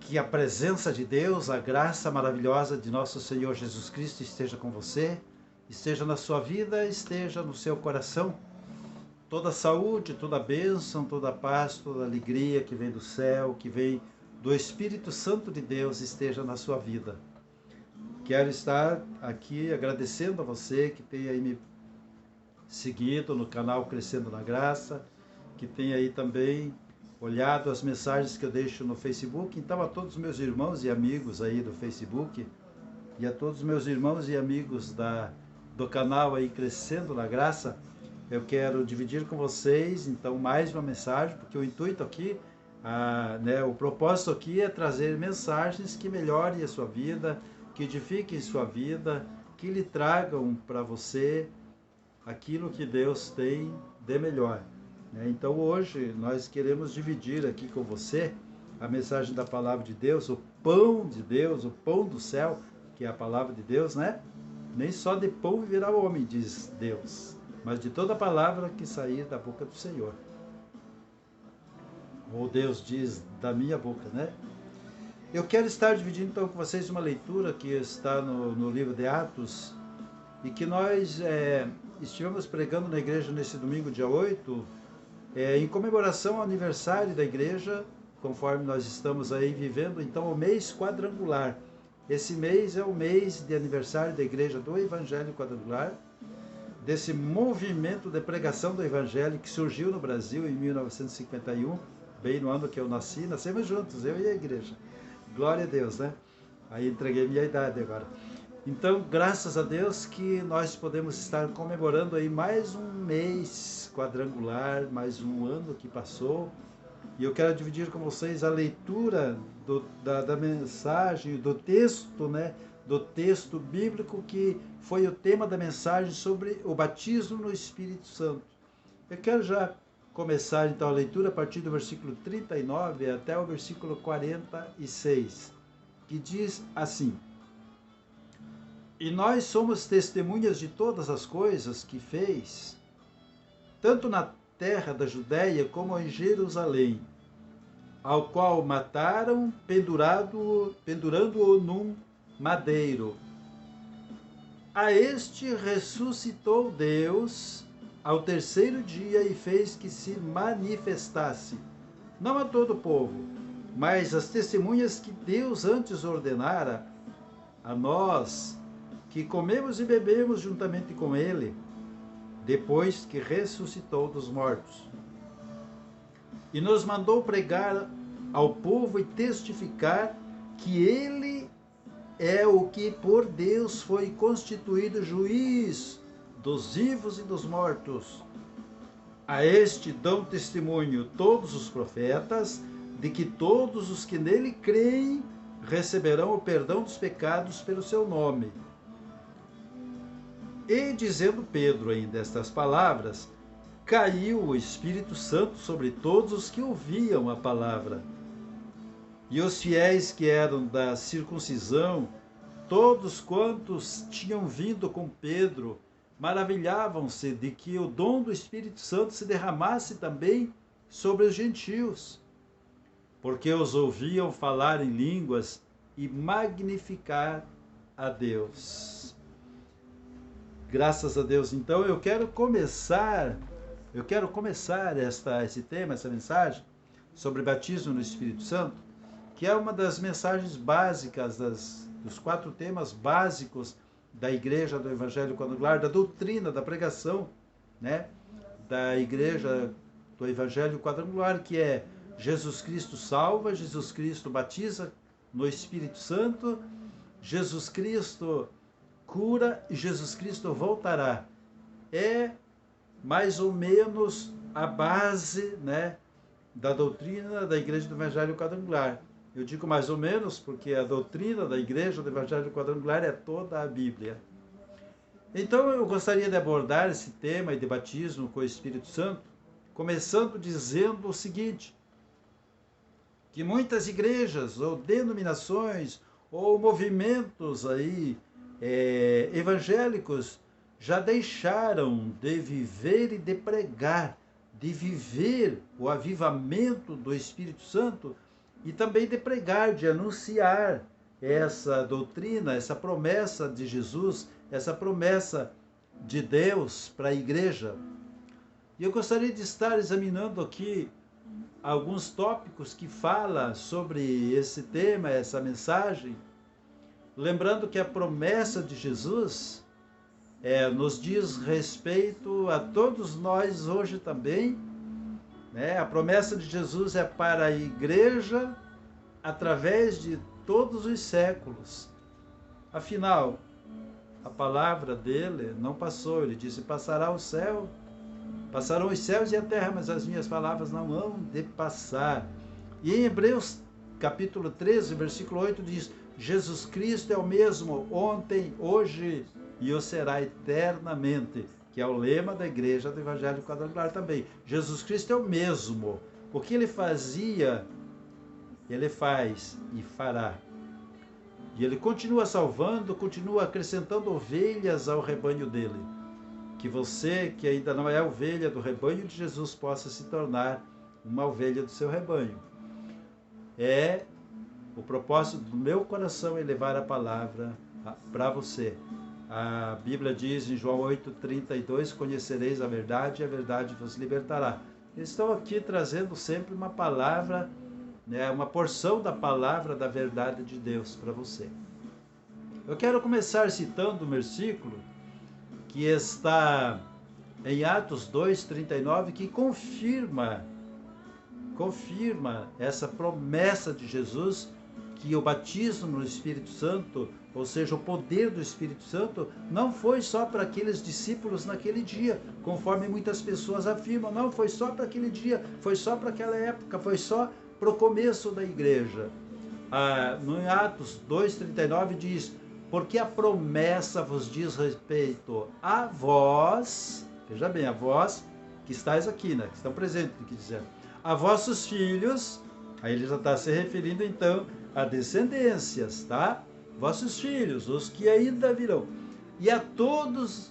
Que a presença de Deus, a graça maravilhosa de nosso Senhor Jesus Cristo esteja com você, esteja na sua vida, esteja no seu coração. Toda a saúde, toda a bênção, toda a paz, toda a alegria que vem do céu, que vem do Espírito Santo de Deus esteja na sua vida. Quero estar aqui agradecendo a você que tem aí me seguido no canal Crescendo na Graça, que tem aí também olhado as mensagens que eu deixo no Facebook. Então, a todos os meus irmãos e amigos aí do Facebook e a todos os meus irmãos e amigos do canal aí Crescendo na Graça, eu quero dividir com vocês, então, mais uma mensagem, porque o intuito aqui, o propósito aqui é trazer mensagens que melhorem a sua vida, que edifiquem sua vida, que lhe tragam para você aquilo que Deus tem de melhor. Então hoje nós queremos dividir aqui com você a mensagem da palavra de Deus, o pão de Deus, o pão do céu, que é a palavra de Deus, né? Nem só de pão viverá o homem, diz Deus, mas de toda palavra que sair da boca do Senhor. Ou Deus diz da minha boca, né? Eu quero estar dividindo então com vocês uma leitura que está no livro de Atos e que nós estivemos pregando na igreja nesse domingo, dia 8, em comemoração ao aniversário da igreja, conforme nós estamos aí vivendo, então, o mês quadrangular. Esse mês é o mês de aniversário da igreja do Evangelho Quadrangular, desse movimento de pregação do Evangelho que surgiu no Brasil em 1951, bem no ano que eu nascemos juntos, eu e a igreja. Glória a Deus, né? Aí entreguei minha idade agora. Então, graças a Deus que nós podemos estar comemorando aí mais um mês quadrangular, mais um ano que passou. E eu quero dividir com vocês a leitura da mensagem, do texto, né? Do texto bíblico que foi o tema da mensagem sobre o batismo no Espírito Santo. Eu quero já começar então a leitura a partir do versículo 39 até o versículo 46, que diz assim: E nós somos testemunhas de todas as coisas que fez, tanto na terra da Judéia como em Jerusalém, ao qual mataram, pendurando-o num madeiro. A este ressuscitou Deus ao terceiro dia e fez que se manifestasse, não a todo o povo, mas às testemunhas que Deus antes ordenara, a nós, que comemos e bebemos juntamente com ele, depois que ressuscitou dos mortos. E nos mandou pregar ao povo e testificar que ele é o que por Deus foi constituído juiz dos vivos e dos mortos. A este dão testemunho todos os profetas, de que todos os que nele creem receberão o perdão dos pecados pelo seu nome. E dizendo Pedro ainda estas palavras, caiu o Espírito Santo sobre todos os que ouviam a palavra. E os fiéis que eram da circuncisão, todos quantos tinham vindo com Pedro, maravilhavam-se de que o dom do Espírito Santo se derramasse também sobre os gentios, porque os ouviam falar em línguas e magnificar a Deus. Graças a Deus. Então eu quero começar esse tema, essa mensagem sobre batismo no Espírito Santo, que é uma das mensagens básicas, dos 4 temas básicos da igreja do Evangelho Quadrangular, da doutrina, da pregação, né, da igreja do Evangelho Quadrangular, que é Jesus Cristo salva, Jesus Cristo batiza no Espírito Santo, Jesus Cristo cura e Jesus Cristo voltará. É mais ou menos a base, né, da doutrina da Igreja do Evangelho Quadrangular. Eu digo mais ou menos porque a doutrina da Igreja do Evangelho Quadrangular é toda a Bíblia. Então eu gostaria de abordar esse tema de batismo com o Espírito Santo, começando dizendo o seguinte, que muitas igrejas ou denominações ou movimentos aí evangélicos já deixaram de viver e de pregar, de viver o avivamento do Espírito Santo, e também de pregar, de anunciar essa doutrina, essa promessa de Jesus, essa promessa de Deus para a igreja. E eu gostaria de estar examinando aqui alguns tópicos que falam sobre esse tema, essa mensagem, lembrando que a promessa de Jesus nos diz respeito a todos nós hoje também, né? A promessa de Jesus é para a igreja através de todos os séculos. Afinal, a palavra dele não passou, ele disse: passarão os céus e a terra, mas as minhas palavras não hão de passar. E em Hebreus capítulo 13, versículo 8 diz: Jesus Cristo é o mesmo ontem, hoje e o será eternamente, que é o lema da igreja do Evangelho Quadrangular também. Jesus Cristo é o mesmo. O que ele fazia, ele faz e fará. E ele continua salvando, continua acrescentando ovelhas ao rebanho dele. Que você, que ainda não é ovelha do rebanho de Jesus, possa se tornar uma ovelha do seu rebanho. O propósito do meu coração é levar a palavra para você. A Bíblia diz em João 8,32, conhecereis a verdade e a verdade vos libertará. Estou aqui trazendo sempre uma palavra, né, uma porção da palavra da verdade de Deus para você. Eu quero começar citando um versículo que está em Atos 2,39, que confirma essa promessa de Jesus, que o batismo no Espírito Santo, ou seja, o poder do Espírito Santo, não foi só para aqueles discípulos naquele dia, conforme muitas pessoas afirmam. Não foi só para aquele dia, foi só para aquela época, foi só para o começo da igreja. No Atos 2,39 diz: porque a promessa vos diz respeito a vós, veja bem, a vós que estáis aqui, né, que estão presentes, que dizer, a vossos filhos. Aí ele já está se referindo então a descendências, tá? Vossos filhos, os que ainda virão, e a todos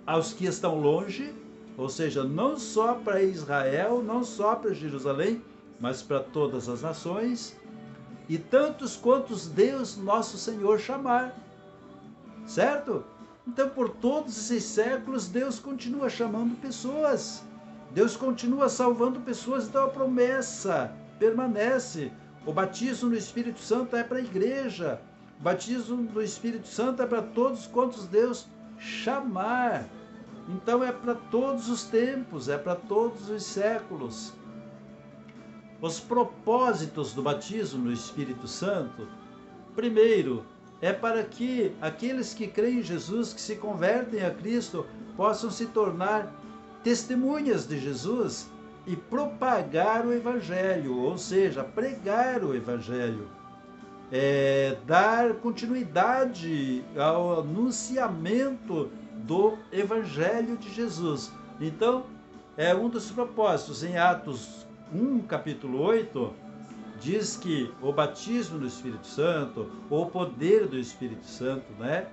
aos que estão longe, ou seja, não só para Israel, não só para Jerusalém, mas para todas as nações, e tantos quantos Deus nosso Senhor chamar, certo? Então, por todos esses séculos, Deus continua chamando pessoas, Deus continua salvando pessoas, então a promessa permanece. O batismo no Espírito Santo é para a igreja, o batismo do Espírito Santo é para todos quantos Deus chamar. Então é para todos os tempos, é para todos os séculos. Os propósitos do batismo no Espírito Santo, primeiro, é para que aqueles que creem em Jesus, que se convertem a Cristo, possam se tornar testemunhas de Jesus e propagar o Evangelho, ou seja, pregar o Evangelho, dar continuidade ao anunciamento do Evangelho de Jesus. Então, é um dos propósitos. Em Atos 1, capítulo 8, diz que o batismo do Espírito Santo, ou o poder do Espírito Santo, né,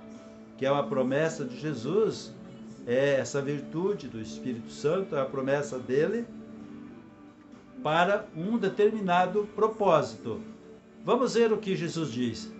que é uma promessa de Jesus, essa virtude do Espírito Santo, é a promessa dele para um determinado propósito. Vamos ver o que Jesus diz.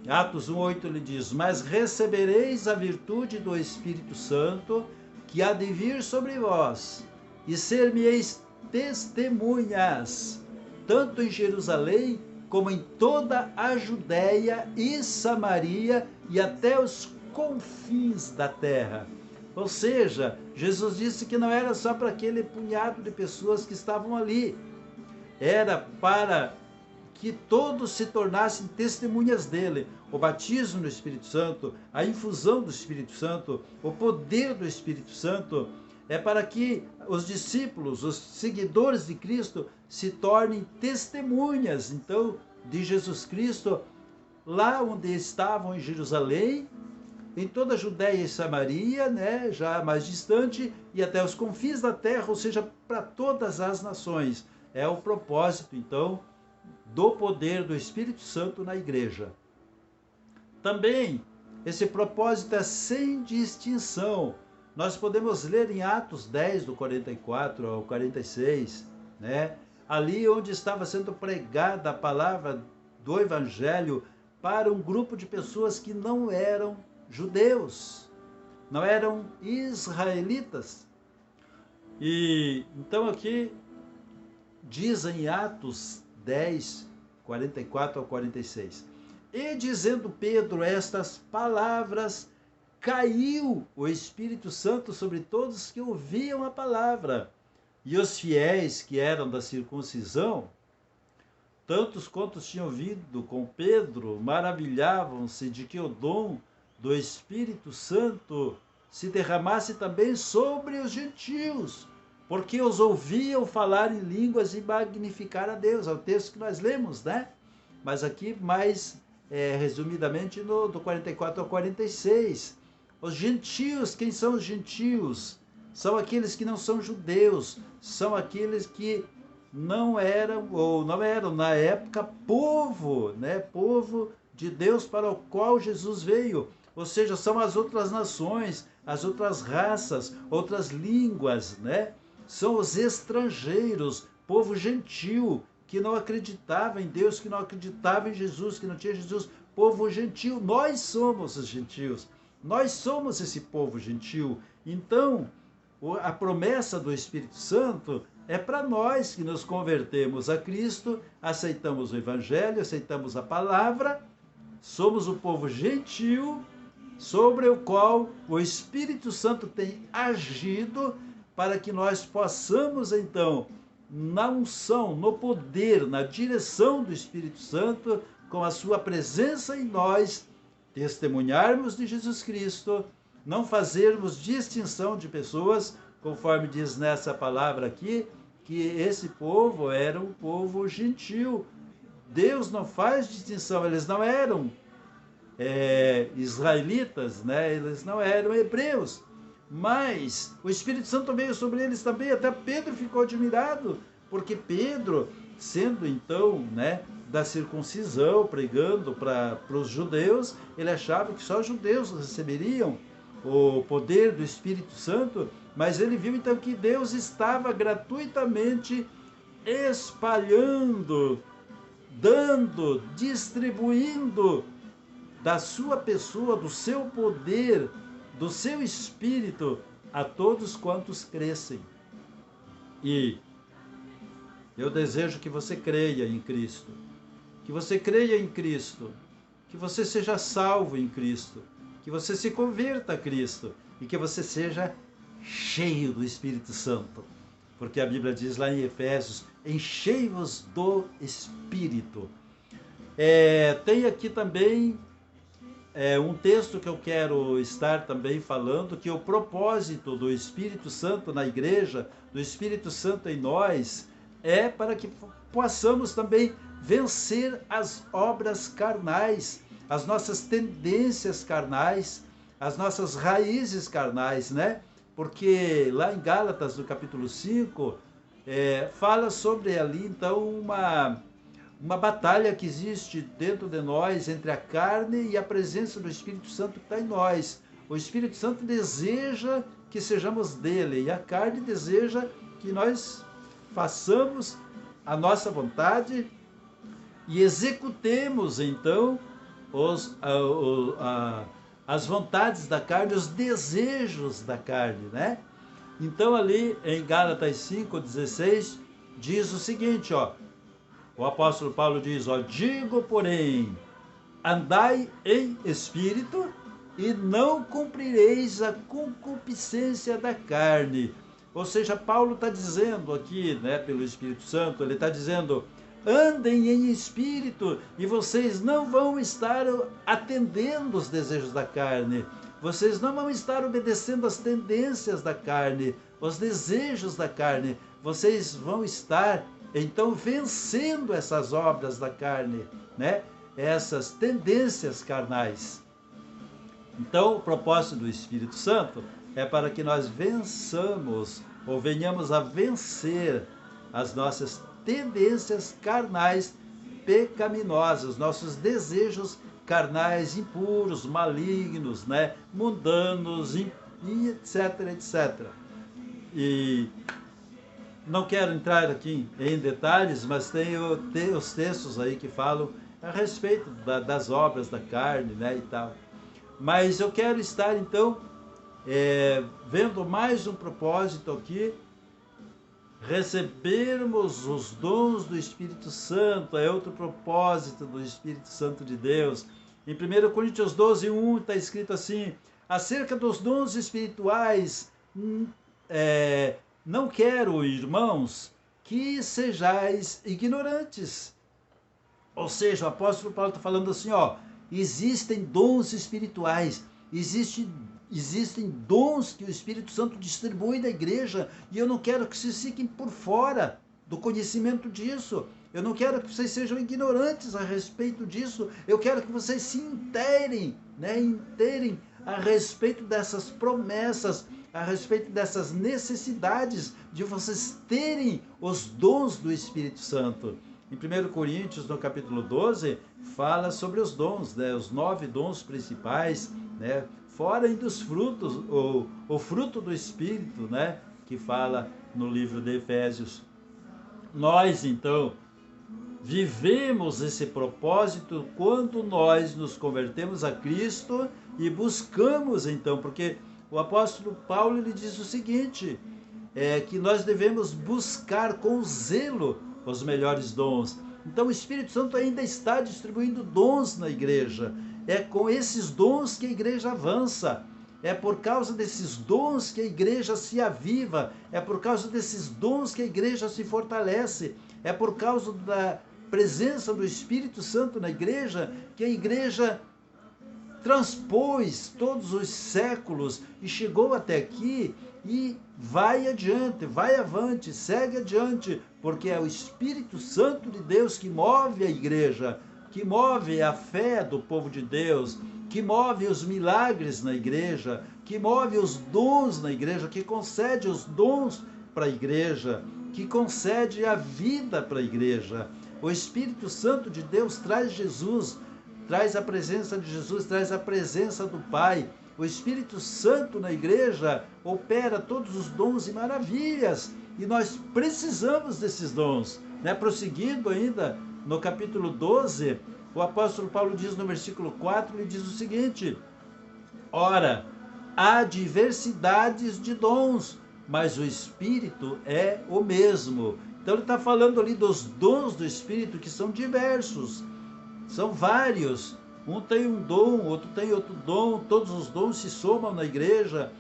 Atos 1,8 ele diz: mas recebereis a virtude do Espírito Santo, que há de vir sobre vós, e ser-me-eis testemunhas, tanto em Jerusalém, como em toda a Judéia e Samaria, e até os confins da terra. Ou seja, Jesus disse que não era só para aquele punhado de pessoas que estavam ali, era para que todos se tornassem testemunhas dele. O batismo no Espírito Santo, a infusão do Espírito Santo, o poder do Espírito Santo, é para que os discípulos, os seguidores de Cristo, se tornem testemunhas, então, de Jesus Cristo, lá onde estavam em Jerusalém, em toda a Judéia e Samaria, né, já mais distante, e até os confins da terra, ou seja, para todas as nações. É o propósito, então, do poder do Espírito Santo na igreja. Também, esse propósito é sem distinção. Nós podemos ler em Atos 10, do 44 ao 46, né, ali onde estava sendo pregada a palavra do Evangelho para um grupo de pessoas que não eram judeus, não eram israelitas. E então aqui diz em Atos 10, 44 ao 46, e dizendo Pedro estas palavras, caiu o Espírito Santo sobre todos que ouviam a palavra. E os fiéis que eram da circuncisão, tantos quantos tinham ouvido com Pedro, maravilhavam-se de que o dom do Espírito Santo se derramasse também sobre os gentios, porque os ouviam falar em línguas e magnificar a Deus. É o texto que nós lemos, né? Mas aqui mais resumidamente do 44 ao 46. Os gentios, quem são os gentios? São aqueles que não são judeus, são aqueles que não eram, ou não eram na época, povo, né? Povo de Deus para o qual Jesus veio. Ou seja, são as outras nações, as outras raças, outras línguas, né? São os estrangeiros, povo gentil, que não acreditava em Deus, que não acreditava em Jesus, que não tinha Jesus, povo gentil. Nós somos os gentios, nós somos esse povo gentil. Então, a promessa do Espírito Santo é para nós que nos convertemos a Cristo, aceitamos o Evangelho, aceitamos a palavra, somos o povo gentil, sobre o qual o Espírito Santo tem agido para que nós possamos, então, na unção, no poder, na direção do Espírito Santo, com a sua presença em nós, testemunharmos de Jesus Cristo, não fazermos distinção de pessoas, conforme diz nessa palavra aqui, que esse povo era um povo gentil. Deus não faz distinção, eles não eram israelitas, né? Eles não eram hebreus, mas o Espírito Santo veio sobre eles também. Até Pedro ficou admirado, porque Pedro, sendo então, né, da circuncisão, pregando para os judeus, ele achava que só os judeus receberiam o poder do Espírito Santo, mas ele viu então que Deus estava gratuitamente espalhando, dando, distribuindo da sua pessoa, do seu poder, do seu Espírito a todos quantos crescem. E eu desejo que você creia em Cristo, que você creia em Cristo, que você seja salvo em Cristo, que você se converta a Cristo e que você seja cheio do Espírito Santo. Porque a Bíblia diz lá em Efésios, enchei-vos do Espírito. Tem aqui também um texto que eu quero estar também falando, que o propósito do Espírito Santo na igreja, do Espírito Santo em nós, é para que possamos também vencer as obras carnais, as nossas tendências carnais, as nossas raízes carnais, né? Porque lá em Gálatas, no capítulo 5, fala sobre ali, então, uma batalha que existe dentro de nós entre a carne e a presença do Espírito Santo que está em nós. O Espírito Santo deseja que sejamos dele e a carne deseja que nós façamos a nossa vontade e executemos então as vontades da carne, os desejos da carne, né? Então ali em Gálatas 5:16 diz o seguinte, o apóstolo Paulo diz, digo, porém, andai em espírito e não cumprireis a concupiscência da carne. Ou seja, Paulo está dizendo aqui, né, pelo Espírito Santo, ele está dizendo, andem em espírito e vocês não vão estar atendendo os desejos da carne. Vocês não vão estar obedecendo às tendências da carne, os desejos da carne. Vocês vão estar então vencendo essas obras da carne, né? Essas tendências carnais. Então, o propósito do Espírito Santo é para que nós vençamos, ou venhamos a vencer as nossas tendências carnais pecaminosas, nossos desejos carnais impuros, malignos, né? Mundanos, e etc, etc. E não quero entrar aqui em detalhes, mas tem os textos aí que falam a respeito das obras da carne, né, e tal. Mas eu quero estar, então, vendo mais um propósito aqui, recebermos os dons do Espírito Santo, é outro propósito do Espírito Santo de Deus. Em 1 Coríntios 12, 1 está escrito assim: acerca dos dons espirituais, não quero, irmãos, que sejais ignorantes. Ou seja, o apóstolo Paulo está falando assim, existem dons espirituais, existem dons que o Espírito Santo distribui na igreja, e eu não quero que vocês fiquem por fora do conhecimento disso. Eu não quero que vocês sejam ignorantes a respeito disso. Eu quero que vocês se inteirem, inteirem a respeito dessas promessas, a respeito dessas necessidades de vocês terem os dons do Espírito Santo. Em 1 Coríntios, no capítulo 12, fala sobre os dons, os 9 dons principais, fora ainda os frutos, o fruto do Espírito, que fala no livro de Efésios. Nós, então, vivemos esse propósito quando nós nos convertemos a Cristo e buscamos, então, porque o apóstolo Paulo ele diz o seguinte, que nós devemos buscar com zelo os melhores dons. Então o Espírito Santo ainda está distribuindo dons na igreja. É com esses dons que a igreja avança. É por causa desses dons que a igreja se aviva. É por causa desses dons que a igreja se fortalece. É por causa da presença do Espírito Santo na igreja que a igreja transpôs todos os séculos e chegou até aqui e vai adiante, vai avante, segue adiante, porque é o Espírito Santo de Deus que move a igreja, que move a fé do povo de Deus, que move os milagres na igreja, que move os dons na igreja, que concede os dons para a igreja, que concede a vida para a igreja. O Espírito Santo de Deus traz Jesus, traz a presença de Jesus, traz a presença do Pai. O Espírito Santo na igreja opera todos os dons e maravilhas, e nós precisamos desses dons. Prosseguindo ainda, no capítulo 12, o apóstolo Paulo diz no versículo 4, ele diz o seguinte: ora, há diversidades de dons, mas o Espírito é o mesmo. Então ele está falando ali dos dons do Espírito, que são diversos, são vários. Um tem um dom, outro tem outro dom, todos os dons se somam na igreja,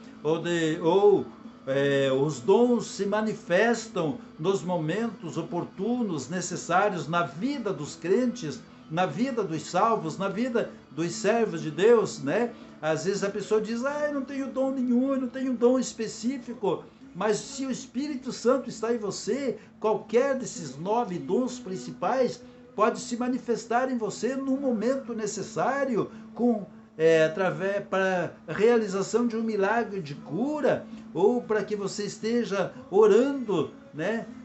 os dons se manifestam nos momentos oportunos, necessários na vida dos crentes, na vida dos salvos, na vida dos servos de Deus, Às vezes a pessoa diz, eu não tenho dom nenhum, eu não tenho dom específico, mas se o Espírito Santo está em você, qualquer desses 9 dons principais pode se manifestar em você no momento necessário, para a realização de um milagre de cura, ou para que você esteja orando,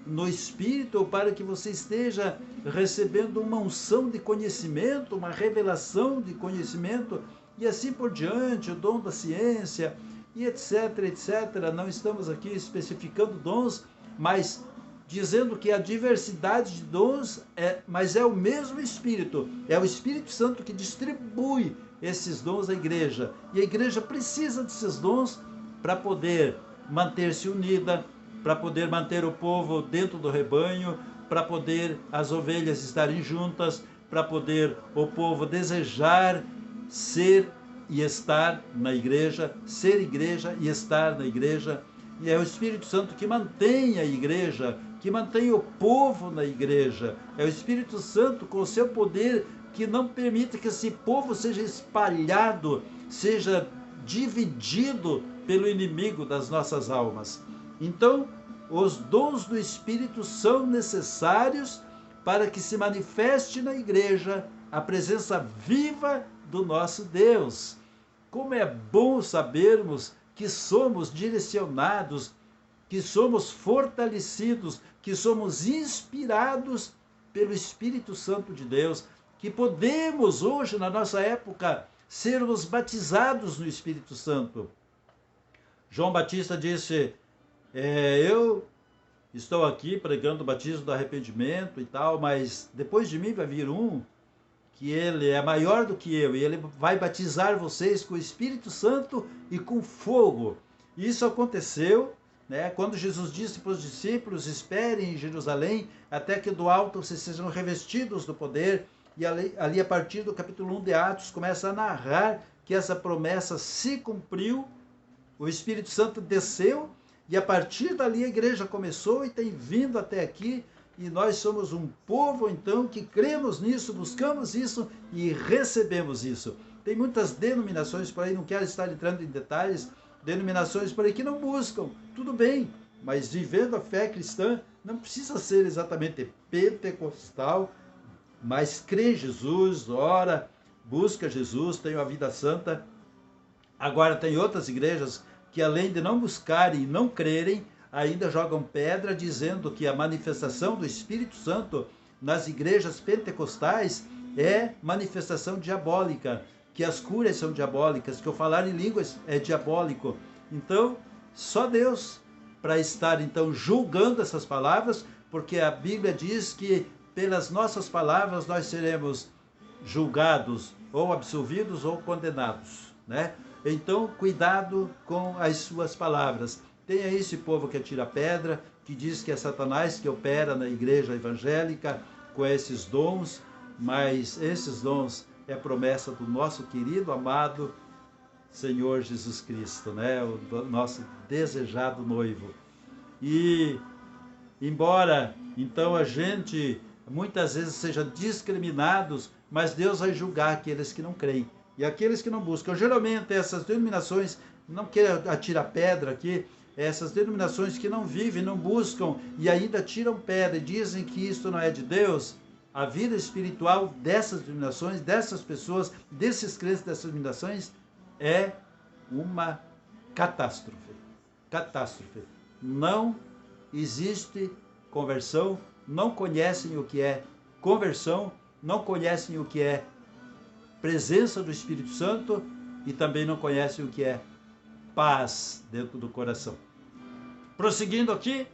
no Espírito, ou para que você esteja recebendo uma unção de conhecimento, uma revelação de conhecimento, e assim por diante, o dom da ciência, e etc, etc. Não estamos aqui especificando dons, mas dizendo que a diversidade de dons, mas é o mesmo Espírito, é o Espírito Santo que distribui esses dons à igreja, e a igreja precisa desses dons para poder manter-se unida, para poder manter o povo dentro do rebanho, para poder as ovelhas estarem juntas, para poder o povo desejar ser e estar na igreja, ser igreja e estar na igreja. E é o Espírito Santo que mantém a igreja, que mantém o povo na igreja. É o Espírito Santo com o seu poder que não permite que esse povo seja espalhado, seja dividido pelo inimigo das nossas almas. Então, os dons do Espírito são necessários para que se manifeste na igreja a presença viva do nosso Deus. Como é bom sabermos que somos direcionados, que somos fortalecidos, que somos inspirados pelo Espírito Santo de Deus, que podemos hoje, na nossa época, sermos batizados no Espírito Santo. João Batista disse, eu estou aqui pregando o batismo do arrependimento e tal, mas depois de mim vai vir um que ele é maior do que eu, e ele vai batizar vocês com o Espírito Santo e com fogo. Isso aconteceu, né, quando Jesus disse para os discípulos: esperem em Jerusalém até que do alto vocês sejam revestidos do poder. E ali a partir do capítulo 1 de Atos começa a narrar que essa promessa se cumpriu, o Espírito Santo desceu, e a partir dali a igreja começou e tem vindo até aqui. E nós somos um povo, então, que cremos nisso, buscamos isso e recebemos isso. Tem muitas denominações por aí, não quero estar entrando em detalhes, denominações por aí que não buscam, tudo bem, mas vivendo a fé cristã, não precisa ser exatamente pentecostal, mas crê em Jesus, ora, busca Jesus, tem a vida santa. Agora tem outras igrejas que, além de não buscarem e não crerem, ainda jogam pedra dizendo que a manifestação do Espírito Santo nas igrejas pentecostais é manifestação diabólica, que as curas são diabólicas, que o falar em línguas é diabólico. Então, só Deus para estar então julgando essas palavras, porque a Bíblia diz que pelas nossas palavras nós seremos julgados, ou absolvidos ou condenados, né? Então, cuidado com as suas palavras. Tem aí esse povo que atira pedra, que diz que é Satanás que opera na igreja evangélica com esses dons, mas esses dons é promessa do nosso querido, amado Senhor Jesus Cristo, né? O nosso desejado noivo. E, embora, então, a gente muitas vezes seja discriminados, mas Deus vai julgar aqueles que não creem e aqueles que não buscam. Geralmente, essas denominações, não quero atirar pedra aqui, essas denominações que não vivem, não buscam e ainda tiram pedra e dizem que isto não é de Deus, a vida espiritual dessas denominações, dessas pessoas, desses crentes dessas denominações, é uma catástrofe. Catástrofe. Não existe conversão, não conhecem o que é conversão, não conhecem o que é presença do Espírito Santo e também não conhecem o que é paz dentro do coração. Prosseguindo aqui,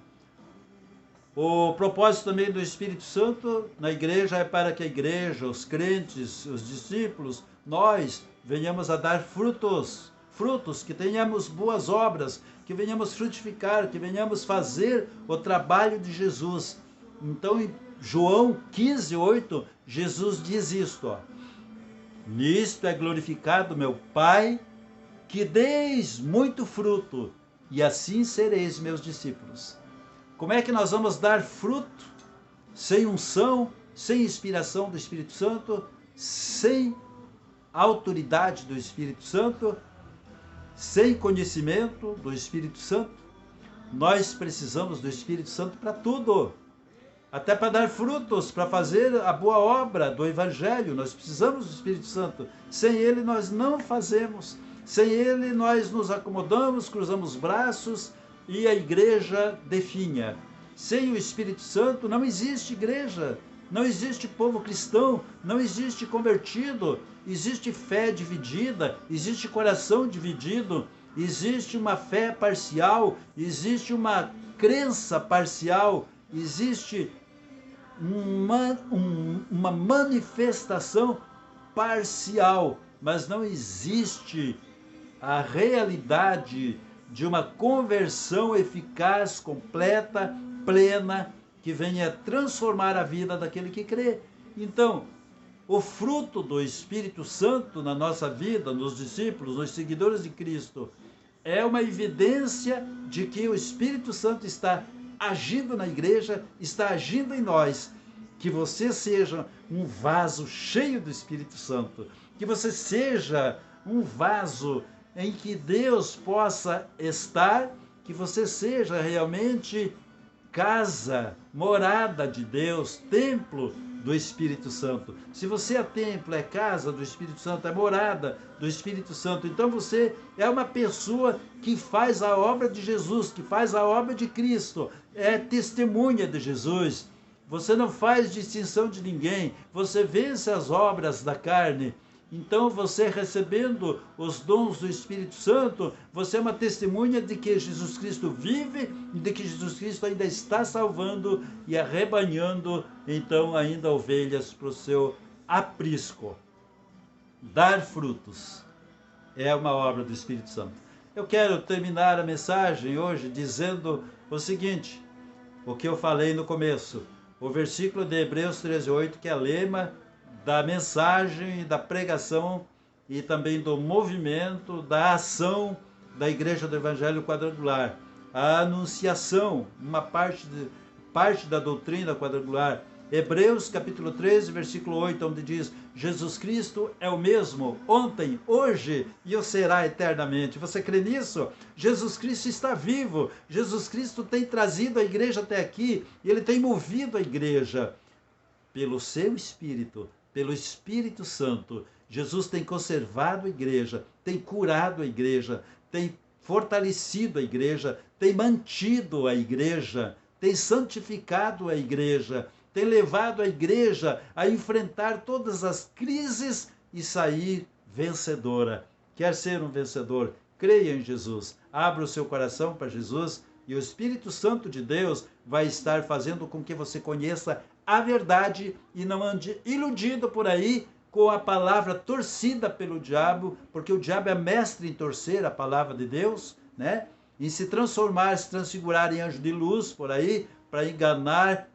o propósito também do Espírito Santo na igreja é para que a igreja, os crentes, os discípulos, nós venhamos a dar frutos, que tenhamos boas obras, que venhamos frutificar, que venhamos fazer o trabalho de Jesus. Então, em João 15:8, Jesus diz isto, ó: nisto é glorificado meu Pai, que deis muito fruto, e assim sereis meus discípulos. Como é que nós vamos dar fruto sem unção, sem inspiração do Espírito Santo, sem autoridade do Espírito Santo, sem conhecimento do Espírito Santo? Nós precisamos do Espírito Santo para tudo, até para dar frutos, para fazer a boa obra do Evangelho. Nós precisamos do Espírito Santo. Sem ele nós não fazemos. Sem ele nós nos acomodamos, cruzamos os braços e a igreja definha. Sem o Espírito Santo não existe igreja, não existe povo cristão, não existe convertido, existe fé dividida, existe coração dividido, existe uma fé parcial, existe uma crença parcial, existe uma manifestação parcial, mas não existe a realidade de uma conversão eficaz, completa, plena, que venha transformar a vida daquele que crê. Então, o fruto do Espírito Santo na nossa vida, nos discípulos, nos seguidores de Cristo, é uma evidência de que o Espírito Santo está agindo na igreja, está agindo em nós. Que você seja um vaso cheio do Espírito Santo, que você seja um vaso em que Deus possa estar, que você seja realmente casa, morada de Deus, templo do Espírito Santo. Se você é templo, é casa do Espírito Santo, é morada do Espírito Santo, então você é uma pessoa que faz a obra de Jesus, que faz a obra de Cristo, é testemunha de Jesus. Você não faz distinção de ninguém, você vence as obras da carne Então, você recebendo os dons do Espírito Santo, você é uma testemunha de que Jesus Cristo vive e de que Jesus Cristo ainda está salvando e arrebanhando, então, ainda ovelhas para o seu aprisco. Dar frutos é uma obra do Espírito Santo. Eu quero terminar a mensagem hoje dizendo o seguinte, o que eu falei no começo, o versículo de Hebreus 13:8, que é a lema da mensagem, da pregação e também do movimento, da ação da Igreja do Evangelho Quadrangular. A anunciação, uma parte da doutrina quadrangular. Hebreus capítulo 13, versículo 8, onde diz: Jesus Cristo é o mesmo ontem, hoje e o será eternamente. Você crê nisso? Jesus Cristo está vivo. Jesus Cristo tem trazido a igreja até aqui e ele tem movido a igreja pelo seu Espírito, pelo Espírito Santo. Jesus tem conservado a igreja, tem curado a igreja, tem fortalecido a igreja, tem mantido a igreja, tem santificado a igreja, tem levado a igreja a enfrentar todas as crises e sair vencedora. Quer ser um vencedor? Creia em Jesus, abra o seu coração para Jesus e o Espírito Santo de Deus vai estar fazendo com que você conheça a verdade e não ande iludido por aí com a palavra torcida pelo diabo, porque o diabo é mestre em torcer a palavra de Deus, né? Em se transformar, se transfigurar em anjo de luz por aí, para enganar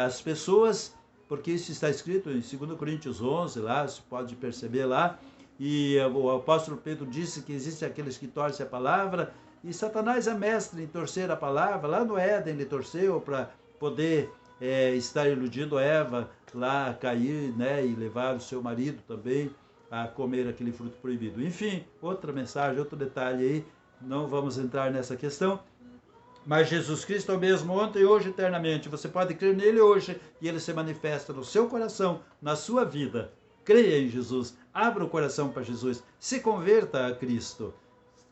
as pessoas, porque isso está escrito em 2 Coríntios 11, lá, você pode perceber lá, e o apóstolo Pedro disse que existem aqueles que torcem a palavra, e Satanás é mestre em torcer a palavra. Lá no Éden ele torceu para poder estar iludindo Eva lá a cair, né, e levar o seu marido também a comer aquele fruto proibido. Enfim, outra mensagem, outro detalhe aí, não vamos entrar nessa questão. Mas Jesus Cristo é o mesmo ontem, hoje, eternamente. Você pode crer nele hoje e ele se manifesta no seu coração, na sua vida. Creia em Jesus, abra o coração para Jesus, se converta a Cristo.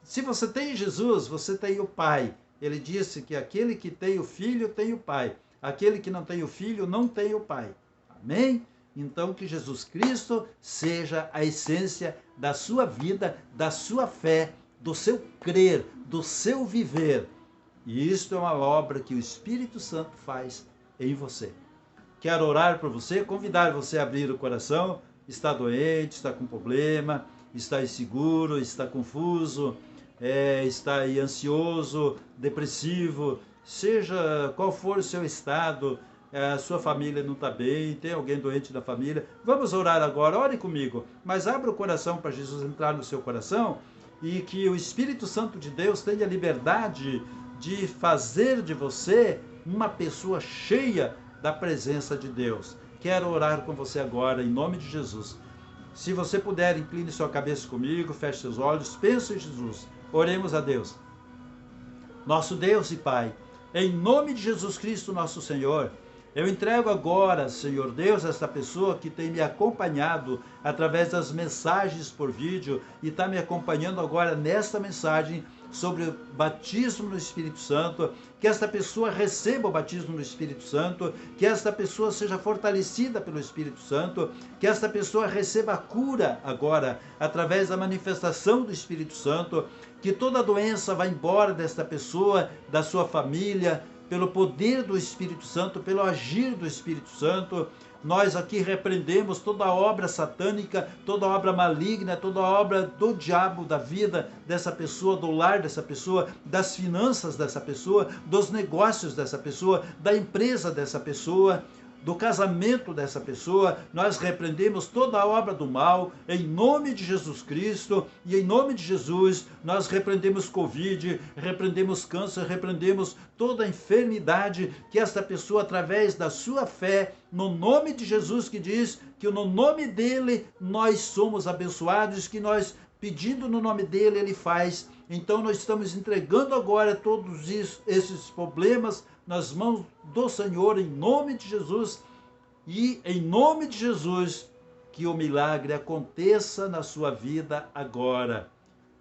Se você tem Jesus, você tem o Pai. Ele disse que aquele que tem o Filho tem o Pai. Aquele que não tem o Filho não tem o Pai. Amém? Então que Jesus Cristo seja a essência da sua vida, da sua fé, do seu crer, do seu viver. E isto é uma obra que o Espírito Santo faz em você. Quero orar por você, convidar você a abrir o coração. Está doente, está com problema, está inseguro, está confuso, está aí ansioso, depressivo, seja qual for o seu estado, a sua família não está bem, tem alguém doente na família. Vamos orar agora, ore comigo, mas abra o coração para Jesus entrar no seu coração e que o Espírito Santo de Deus tenha liberdade de fazer de você uma pessoa cheia da presença de Deus. Quero orar com você agora, em nome de Jesus. Se você puder, incline sua cabeça comigo, feche seus olhos, pense em Jesus. Oremos a Deus. Nosso Deus e Pai, em nome de Jesus Cristo, nosso Senhor, eu entrego agora, Senhor Deus, esta pessoa que tem me acompanhado através das mensagens por vídeo e está me acompanhando agora nesta mensagem sobre o batismo no Espírito Santo, que esta pessoa receba o batismo no Espírito Santo, que esta pessoa seja fortalecida pelo Espírito Santo, que esta pessoa receba a cura agora, através da manifestação do Espírito Santo, que toda doença vá embora desta pessoa, da sua família, pelo poder do Espírito Santo, pelo agir do Espírito Santo. Nós aqui repreendemos toda obra satânica, toda obra maligna, toda obra do diabo da vida dessa pessoa, do lar dessa pessoa, das finanças dessa pessoa, dos negócios dessa pessoa, da empresa dessa pessoa, do casamento dessa pessoa. Nós repreendemos toda a obra do mal, em nome de Jesus Cristo, e em nome de Jesus, nós repreendemos Covid, repreendemos câncer, repreendemos toda a enfermidade que esta pessoa, através da sua fé, no nome de Jesus, que diz que no nome dele nós somos abençoados, que nós, pedindo no nome dele, ele faz. Então nós estamos entregando agora todos esses problemas nas mãos do Senhor, em nome de Jesus, e em nome de Jesus, que o milagre aconteça na sua vida agora.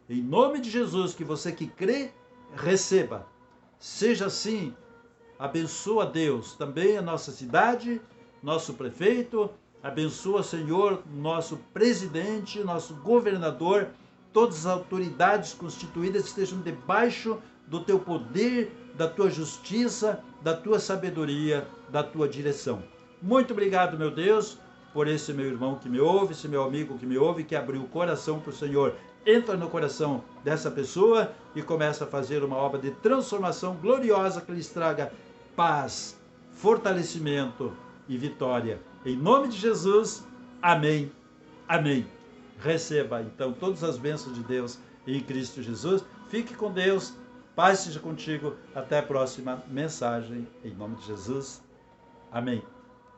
Em nome de Jesus, que você que crê, receba. Seja assim, abençoa Deus, também a nossa cidade, nosso prefeito, Abençoa, Senhor, nosso presidente, nosso governador, todas as autoridades constituídas que estejam debaixo do teu poder, da tua justiça, da tua sabedoria, da tua direção. Muito obrigado, meu Deus, por esse meu irmão que me ouve, esse meu amigo que me ouve, que abriu o coração para o Senhor. Entra no coração dessa pessoa e começa a fazer uma obra de transformação gloriosa que lhes traga paz, fortalecimento e vitória. Em nome de Jesus, amém, amém. Receba, então, todas as bênçãos de Deus em Cristo Jesus. Fique com Deus, paz seja contigo. Até a próxima mensagem, em nome de Jesus. Amém.